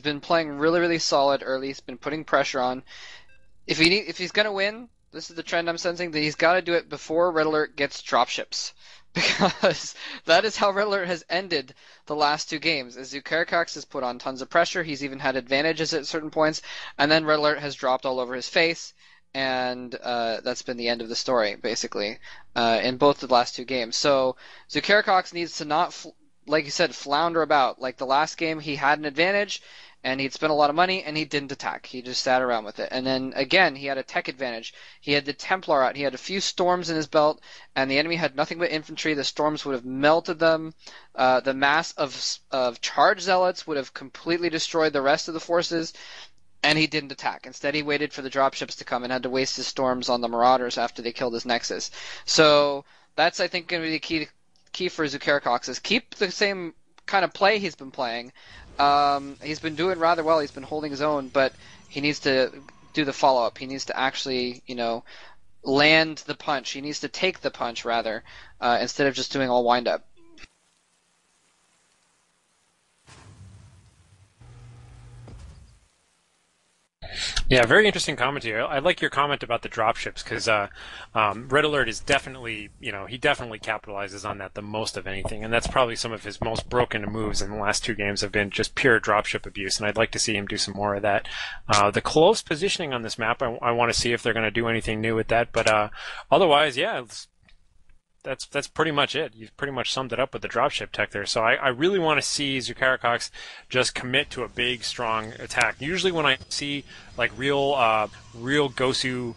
been playing really, really solid early. He's been putting pressure on. If he's going to win, this is the trend I'm sensing, that he's got to do it before RedAlert gets dropships. Because that is how RedAlert has ended the last two games. As Zukarakox has put on tons of pressure, he's even had advantages at certain points, and then RedAlert has dropped all over his face, and that's been the end of the story, basically, in both the last two games. So Zukarakox needs to not, like you said, flounder about. Like the last game, he had an advantage, and he'd spent a lot of money, and he didn't attack. He just sat around with it. And then, again, he had a tech advantage. He had the Templar out. He had a few storms in his belt, and the enemy had nothing but infantry. The storms would have melted them. The mass of charge zealots would have completely destroyed the rest of the forces, and he didn't attack. Instead, he waited for the dropships to come and had to waste his storms on the Marauders after they killed his Nexus. So that's, I think, going to be the key for Zukarakox, is keep the same kind of play he's been playing. He's been doing rather well. He's been holding his own, but he needs to do the follow-up. He needs to actually, land the punch. He needs to take the punch, rather, instead of just doing all wind-up. Yeah, very interesting commentary. I like your comment about the dropships, because RedAlert is definitely, he definitely capitalizes on that the most of anything, and that's probably some of his most broken moves in the last two games have been just pure dropship abuse, and I'd like to see him do some more of that. The close positioning on this map, I want to see if they're going to do anything new with that, but otherwise, yeah, that's pretty much it. You've pretty much summed it up with the dropship tech there. So I really want to see Zukarakox just commit to a big, strong attack. Usually when I see like real Gosu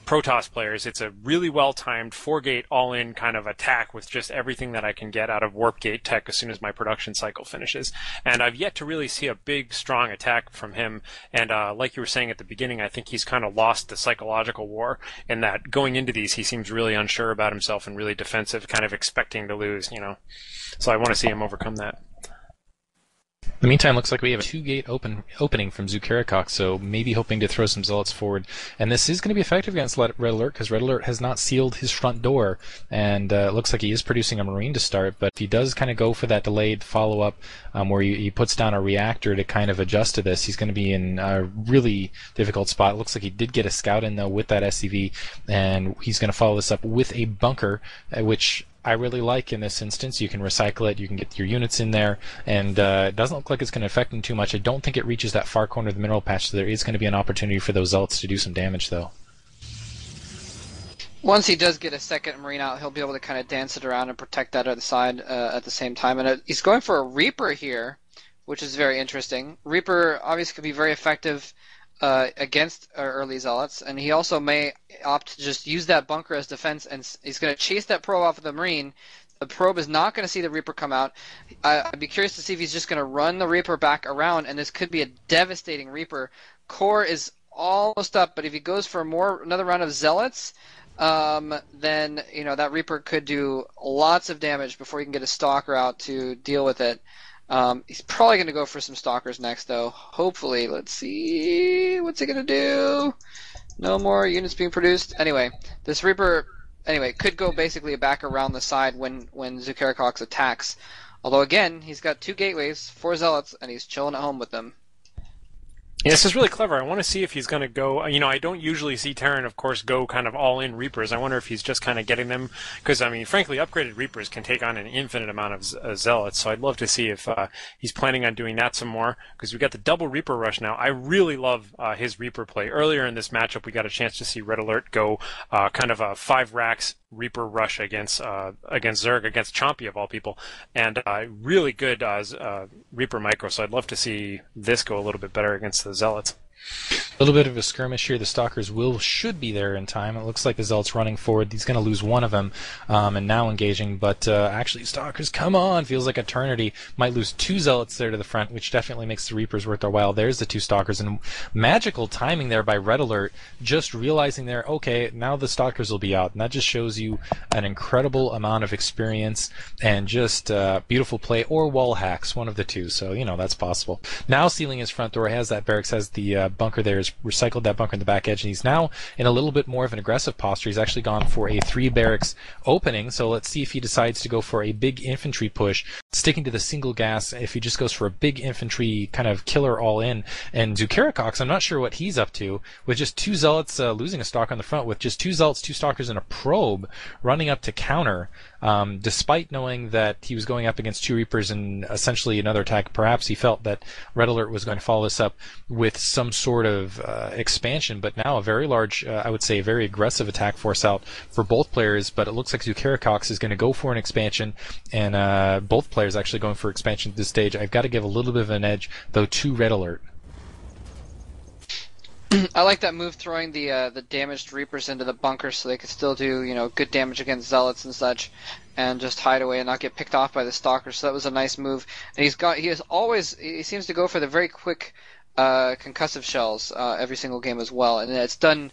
Protoss players, it's a really well-timed 4-gate all-in kind of attack with just everything that I can get out of warp gate tech as soon as my production cycle finishes. And I've yet to really see a big, strong attack from him. And like you were saying at the beginning, I think he's kind of lost the psychological war in that going into these, he seems really unsure about himself and really defensive, kind of expecting to lose, So I want to see him overcome that. In the meantime, looks like we have a 2-gate opening from Zukarakox, so maybe hoping to throw some zealots forward. And this is going to be effective against RedAlert, because RedAlert has not sealed his front door, and it looks like he is producing a Marine to start, but if he does kind of go for that delayed follow-up where he puts down a reactor to kind of adjust to this, he's going to be in a really difficult spot. It looks like he did get a scout in, though, with that SCV, and he's going to follow this up with a bunker, which I really like in this instance. You can recycle it, you can get your units in there, and it doesn't look like it's going to affect them too much. I don't think it reaches that far corner of the mineral patch, so there is going to be an opportunity for those zealots to do some damage, though. Once he does get a second Marine out, he'll be able to kind of dance it around and protect that other side at the same time. And he's going for a Reaper here, which is very interesting. Reaper obviously could be very effective against early zealots, and he also may opt to just use that bunker as defense, and he's going to chase that probe off of the Marine. The probe is not going to see the Reaper come out. I'd be curious to see if he's just going to run the Reaper back around, and this could be a devastating Reaper. Core is almost up, but if he goes for another round of zealots, then that Reaper could do lots of damage before he can get a Stalker out to deal with it. He's probably going to go for some Stalkers next, though. Hopefully. Let's see. What's he going to do? No more units being produced. Anyway, this Reaper could go basically back around the side when Zukarakox attacks. Although, again, he's got 2 gateways, 4 zealots, and he's chilling at home with them. Yeah, this is really clever. I want to see if he's going to go, I don't usually see Terran, of course, go kind of all-in Reapers. I wonder if he's just kind of getting them, because, frankly, upgraded Reapers can take on an infinite amount of Zealots, so I'd love to see if he's planning on doing that some more, because we've got the double Reaper rush now. I really love his Reaper play. Earlier in this matchup, we got a chance to see RedAlert go kind of a 5 racks Reaper rush against Zerg, against Chompy of all people, and really good Reaper micro, so I'd love to see this go a little bit better against the Zealots. A little bit of a skirmish here. The Stalkers should be there in time. It looks like the Zealot's running forward. He's going to lose one of them, and now engaging. But actually, Stalkers, come on! Feels like eternity. Might lose 2 Zealots there to the front, which definitely makes the Reapers worth their while. There's the 2 Stalkers, and magical timing there by RedAlert, just realizing there, okay, now the Stalkers will be out, and that just shows you an incredible amount of experience and just beautiful play, or wall hacks, one of the two. So that's possible. Now sealing his front door, has that barracks, has the bunker there, has recycled that bunker in the back edge, and he's now in a little bit more of an aggressive posture. He's actually gone for a 3 barracks opening, so let's see if he decides to go for a big infantry push, sticking to the single gas, if he just goes for a big infantry kind of killer all in. And Zukarakox, I'm not sure what he's up to, with just 2 zealots losing a stock on the front, with just 2 zealots, 2 stalkers, and a probe running up to counter, despite knowing that he was going up against 2 Reapers and essentially another attack. Perhaps he felt that RedAlert was going to follow this up with some sort of expansion, but now a very large, I would say a very aggressive attack force out for both players, but it looks like Zukarakox is going to go for an expansion, and both players actually going for expansion at this stage. I've got to give a little bit of an edge, though, to RedAlert. I like that move, throwing the damaged Reapers into the bunker so they could still do good damage against Zealots and such, and just hide away and not get picked off by the Stalkers. So that was a nice move. And he seems to go for the very quick concussive shells every single game as well, and it's done.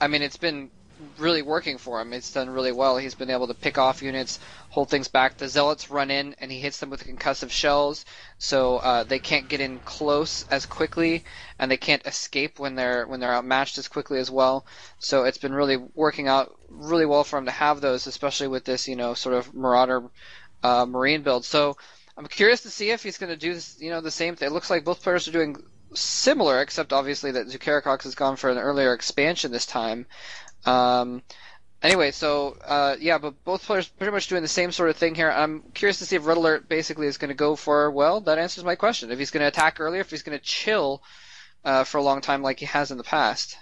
I mean, it's been really working for him. It's done really well. He's been able to pick off units, hold things back. The Zealots run in, and he hits them with the concussive shells, so they can't get in close as quickly, and they can't escape when they're outmatched as quickly as well. So it's been really working out really well for him to have those, especially with this sort of Marauder Marine build. So I'm curious to see if he's going to do this, the same thing. It looks like both players are doing similar, except obviously that Zukarakox has gone for an earlier expansion this time. Anyway, so but both players pretty much doing the same sort of thing here. I'm curious to see if RedAlert basically is going to go for, well, that answers my question. If he's going to attack earlier, if he's going to chill for a long time like he has in the past.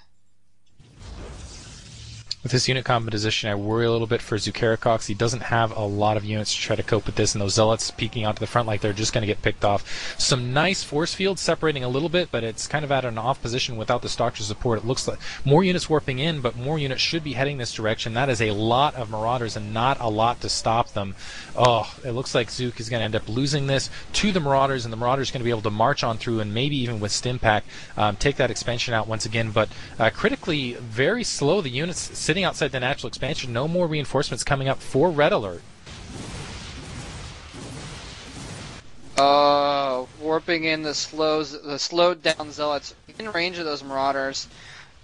With this unit composition, I worry a little bit for Zukarakox. He doesn't have a lot of units to try to cope with this, and those Zealots peeking out to the front like they're just going to get picked off. Some nice force fields separating a little bit, but it's kind of at an off position without the Stalker support. It looks like more units warping in, but more units should be heading this direction. That is a lot of Marauders and not a lot to stop them. Oh, it looks like Zook is going to end up losing this to the Marauders, and the Marauders are going to be able to march on through and maybe even with Stimpack take that expansion out once again. But critically, very slow, the units sitting outside the natural expansion. No more reinforcements coming up for RedAlert. Warping in the slowed down Zealots in range of those Marauders.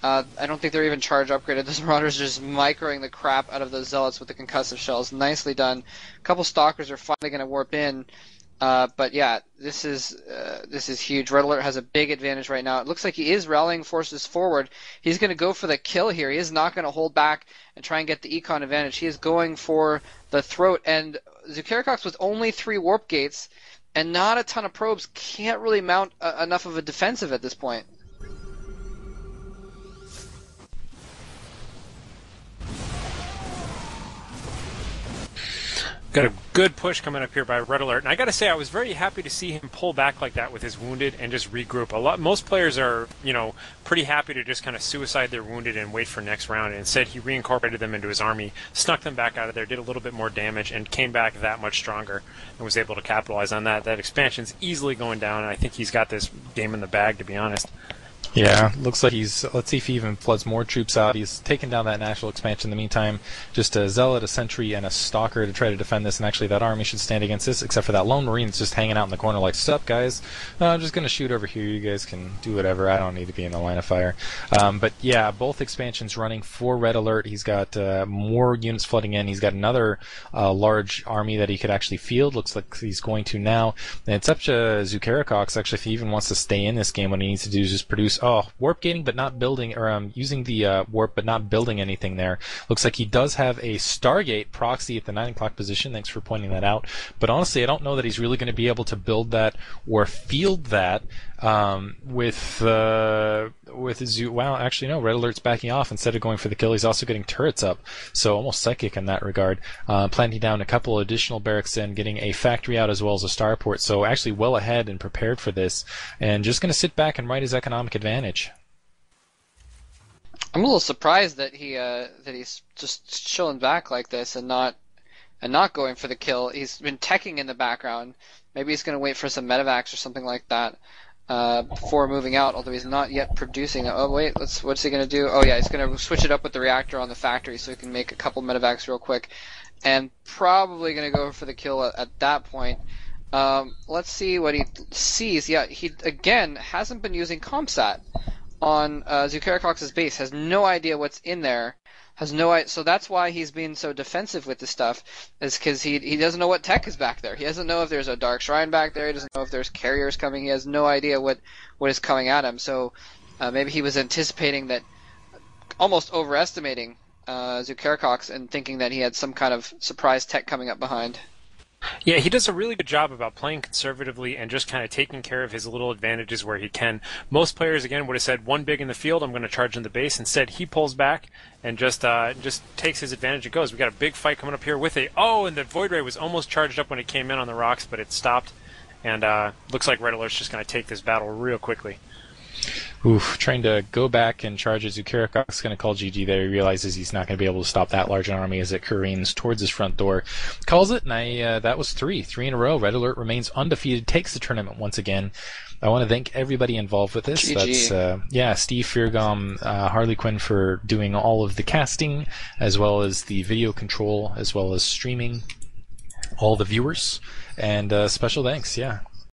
I don't think they're even charge upgraded. Those Marauders are just microing the crap out of those Zealots with the concussive shells. Nicely done. A couple Stalkers are finally going to warp in. But yeah, this is huge. RedAlert has a big advantage right now. It looks like he is rallying forces forward. He's going to go for the kill here. He is not going to hold back and try and get the econ advantage. He is going for the throat. And Zukarakox with only 3 warp gates and not a ton of probes can't really mount enough of a defensive at this point. Got a good push coming up here by RedAlert, and I got to say I was very happy to see him pull back like that with his wounded and just regroup. Most players are, pretty happy to just kind of suicide their wounded and wait for next round. And instead, he reincorporated them into his army, snuck them back out of there, did a little bit more damage, and came back that much stronger, and was able to capitalize on that. That expansion's easily going down, and I think he's got this game in the bag, to be honest. Yeah, looks like let's see if he even floods more troops out. He's taken down that national expansion in the meantime. Just a Zealot, a Sentry, and a Stalker to try to defend this, and actually that army should stand against this, except for that lone Marine that's just hanging out in the corner like, sup, guys? I'm just going to shoot over here. You guys can do whatever. I don't need to be in the line of fire. But yeah, both expansions running for RedAlert. He's got more units flooding in. He's got another large army that he could actually field. Looks like he's going to now. And it's up to Zukarakox, actually, if he even wants to stay in this game. What he needs to do is just produce warp gating but not building, or using the warp but not building anything there. Looks like he does have a Stargate proxy at the 9 o'clock position. Thanks for pointing that out. But honestly, I don't know that he's really going to be able to build that or field that with well, actually no, RedAlert's backing off. Instead of going for the kill, he's also getting turrets up, so almost psychic in that regard. Planting down a couple additional barracks and getting a factory out as well as a starport, so actually well ahead and prepared for this, and just going to sit back and ride his economic advantage. I'm a little surprised that he's just chilling back like this and not going for the kill. He's been teching in the background. Maybe he's going to wait for some medevacs or something like that before moving out, although he's not yet producing. Oh wait, what's he going to do? Oh yeah, he's going to switch it up with the reactor on the factory so he can make a couple medevacs real quick, and probably going to go for the kill at that point. Let's see what he sees. Yeah, he again hasn't been using ComSat on Zukarakox's base, has no idea what's in there, has no idea. So that's why he's being so defensive with this stuff, is because he doesn't know what tech is back there. He doesn't know if there's a Dark Shrine back there. He doesn't know if there's carriers coming. He has no idea what is coming at him. So maybe he was anticipating that, almost overestimating Zukarakox and thinking that he had some kind of surprise tech coming up behind. Yeah, he does a really good job about playing conservatively and just kind of taking care of his little advantages where he can. Most players, again, would have said one big in the field, I'm going to charge in the base. Instead, he pulls back and just takes his advantage and goes. We got a big fight coming up here with and the Void Ray was almost charged up when it came in on the rocks, but it stopped. And looks like RedAlert's just going to take this battle real quickly. Oof, trying to go back and charge at Zukarakox, going to call GG there. He realizes he's not going to be able to stop that large an army as it careens towards his front door. Calls it, and that was three in a row. RedAlert remains undefeated, takes the tournament once again. I want to thank everybody involved with this. GG. That's Steve, Feargom, Harley Quinn for doing all of the casting, as well as the video control, as well as streaming, all the viewers, and special thanks,